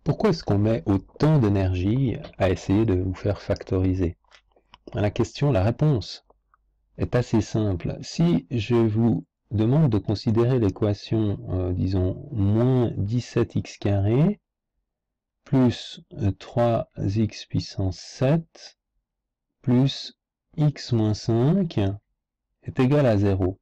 Pourquoi est-ce qu'on met autant d'énergie à essayer de vous faire factoriser? La question, la réponse est assez simple. Si je vous demande de considérer l'équation, disons, moins 17x carré plus 3x puissance 7 plus x moins 5 est égal à 0,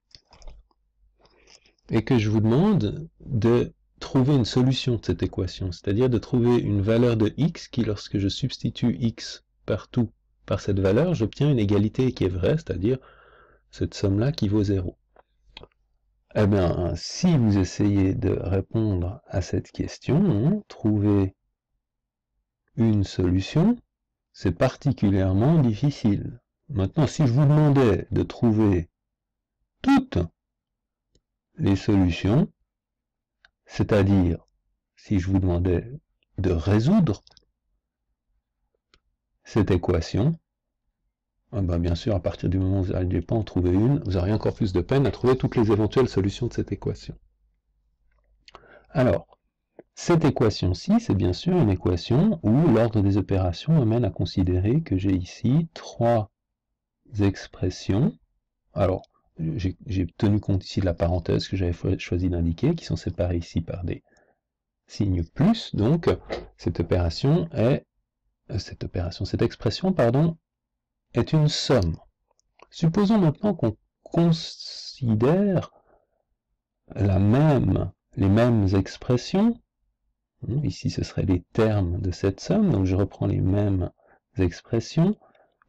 et que je vous demande de trouver une solution de cette équation, c'est-à-dire de trouver une valeur de x qui, lorsque je substitue x partout par cette valeur, j'obtiens une égalité qui est vraie, c'est-à-dire cette somme-là qui vaut 0. Eh bien, si vous essayez de répondre à cette question, trouver une solution, c'est particulièrement difficile. Maintenant, si je vous demandais de trouver toutes les solutions, c'est-à-dire si je vous demandais de résoudre cette équation, ben bien sûr, à partir du moment où vous n'arrivez pas à en trouver une, vous aurez encore plus de peine à trouver toutes les éventuelles solutions de cette équation. Alors, cette équation-ci, c'est bien sûr une équation où l'ordre des opérations amène à considérer que j'ai ici trois expressions. Alors, j'ai tenu compte ici de la parenthèse que j'avais choisi d'indiquer, qui sont séparées ici par des signes plus. Donc, cette expression, pardon, est une somme. Supposons maintenant qu'on considère les mêmes expressions. Ici, ce seraient les termes de cette somme, donc je reprends les mêmes expressions,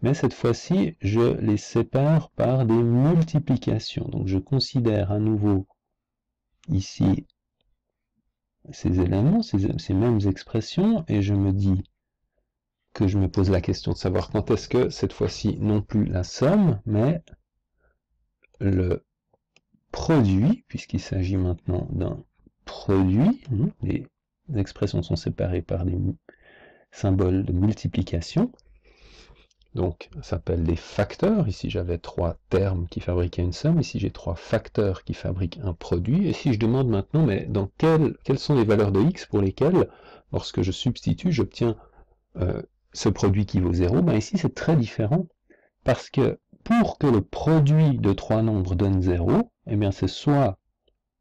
mais cette fois-ci, je les sépare par des multiplications. Donc je considère à nouveau ici ces éléments, ces mêmes expressions, et je me dis que je me pose la question de savoir quand est-ce que, cette fois-ci, non plus la somme, mais le produit, puisqu'il s'agit maintenant d'un produit, les expressions sont séparées par des symboles de multiplication, donc ça s'appelle des facteurs. Ici j'avais trois termes qui fabriquaient une somme, ici j'ai trois facteurs qui fabriquent un produit, et si je demande maintenant, mais dans quelles sont les valeurs de x pour lesquelles, lorsque je substitue, j'obtiens ce produit qui vaut 0, ben ici c'est très différent, parce que pour que le produit de trois nombres donne 0, eh bien c'est soit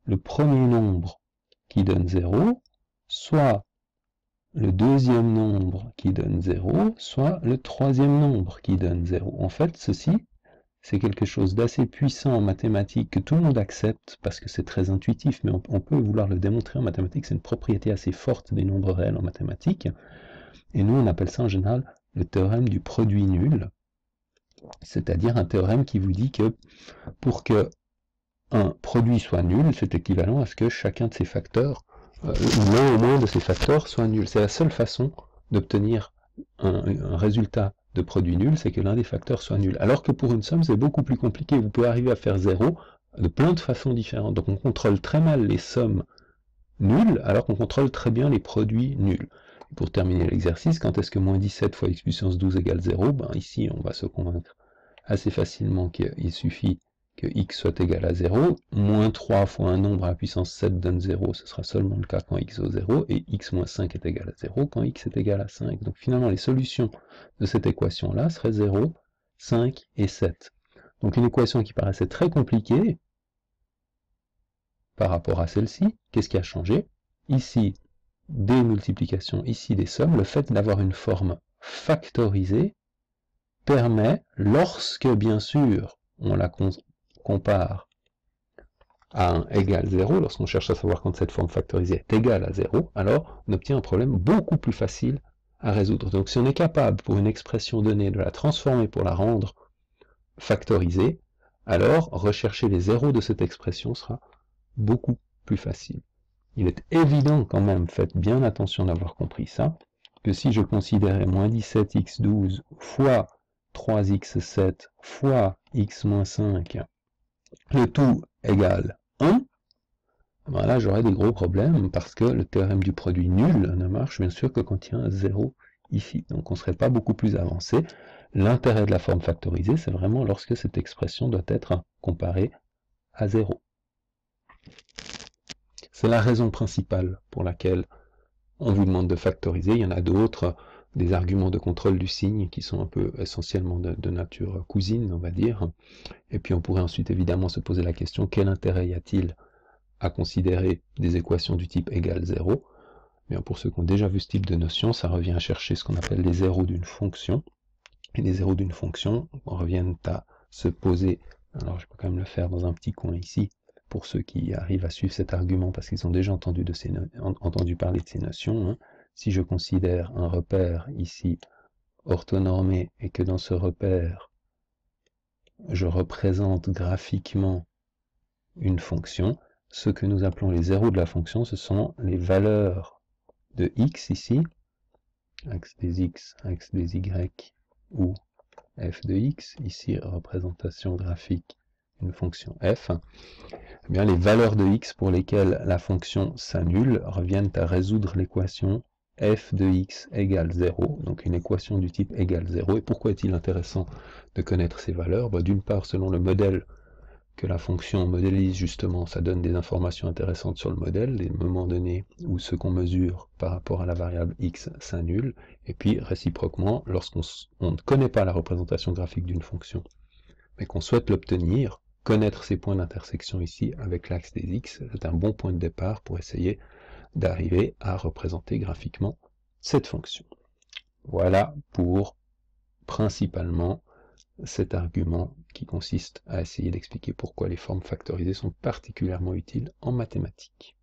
le premier nombre qui donne 0, soit le deuxième nombre qui donne 0, soit le troisième nombre qui donne 0. En fait, ceci, c'est quelque chose d'assez puissant en mathématiques que tout le monde accepte parce que c'est très intuitif, mais on peut vouloir le démontrer en mathématiques, c'est une propriété assez forte des nombres réels en mathématiques, et nous on appelle ça en général le théorème du produit nul, c'est-à-dire un théorème qui vous dit que pour que un produit soit nul, c'est équivalent à ce que chacun de ces facteurs, l'un au moins de ces facteurs, soit nul. C'est la seule façon d'obtenir un résultat de produit nul, c'est que l'un des facteurs soit nul. Alors que pour une somme, c'est beaucoup plus compliqué. Vous pouvez arriver à faire 0 de plein de façons différentes. Donc on contrôle très mal les sommes nulles, alors qu'on contrôle très bien les produits nuls. Et pour terminer l'exercice, quand est-ce que moins 17 fois x puissance 12 égale 0? Ben ici, on va se convaincre assez facilement qu'il suffit que x soit égal à 0, moins 3 fois un nombre à la puissance 7 donne 0, ce sera seulement le cas quand x vaut 0, et x moins 5 est égal à 0 quand x est égal à 5. Donc finalement, les solutions de cette équation-là seraient 0, 5 et 7. Donc une équation qui paraissait très compliquée par rapport à celle-ci, qu'est-ce qui a changé? Ici, des multiplications, ici des sommes, le fait d'avoir une forme factorisée permet, lorsque bien sûr on la compare à 1 égale 0, lorsqu'on cherche à savoir quand cette forme factorisée est égale à 0, alors on obtient un problème beaucoup plus facile à résoudre. Donc si on est capable, pour une expression donnée, de la transformer pour la rendre factorisée, alors rechercher les zéros de cette expression sera beaucoup plus facile. Il est évident quand même, faites bien attention d'avoir compris ça, que si je considérais moins 17x12 fois 3x7 fois x moins 5, le tout égale 1, ben là j'aurais des gros problèmes parce que le théorème du produit nul ne marche bien sûr que quand il y a un 0 ici. Donc on ne serait pas beaucoup plus avancé. L'intérêt de la forme factorisée, c'est vraiment lorsque cette expression doit être comparée à 0. C'est la raison principale pour laquelle on vous demande de factoriser. Il y en a d'autres, des arguments de contrôle du signe qui sont un peu essentiellement de nature cousine, on va dire. Et puis on pourrait ensuite évidemment se poser la question, quel intérêt y a-t-il à considérer des équations du type égale 0? Bien, pour ceux qui ont déjà vu ce type de notion, ça revient à chercher ce qu'on appelle les zéros d'une fonction. Et les zéros d'une fonction reviennent à se poser, alors je peux quand même le faire dans un petit coin ici, pour ceux qui arrivent à suivre cet argument parce qu'ils ont déjà entendu parler de ces notions. Hein. Si je considère un repère ici orthonormé et que dans ce repère, je représente graphiquement une fonction, ce que nous appelons les zéros de la fonction, ce sont les valeurs de x ici, axe des x, axe des y, ou f de x, ici représentation graphique d'une fonction f, eh bien les valeurs de x pour lesquelles la fonction s'annule reviennent à résoudre l'équation f de x égale 0, donc une équation du type égale 0. Et pourquoi est-il intéressant de connaître ces valeurs? D'une part, selon le modèle que la fonction modélise, justement, ça donne des informations intéressantes sur le modèle, des moments donnés où ce qu'on mesure par rapport à la variable x s'annule, et puis réciproquement, lorsqu'on ne connaît pas la représentation graphique d'une fonction, mais qu'on souhaite l'obtenir, connaître ces points d'intersection ici avec l'axe des x, c'est un bon point de départ pour essayer d'arriver à représenter graphiquement cette fonction. Voilà pour principalement cet argument qui consiste à essayer d'expliquer pourquoi les formes factorisées sont particulièrement utiles en mathématiques.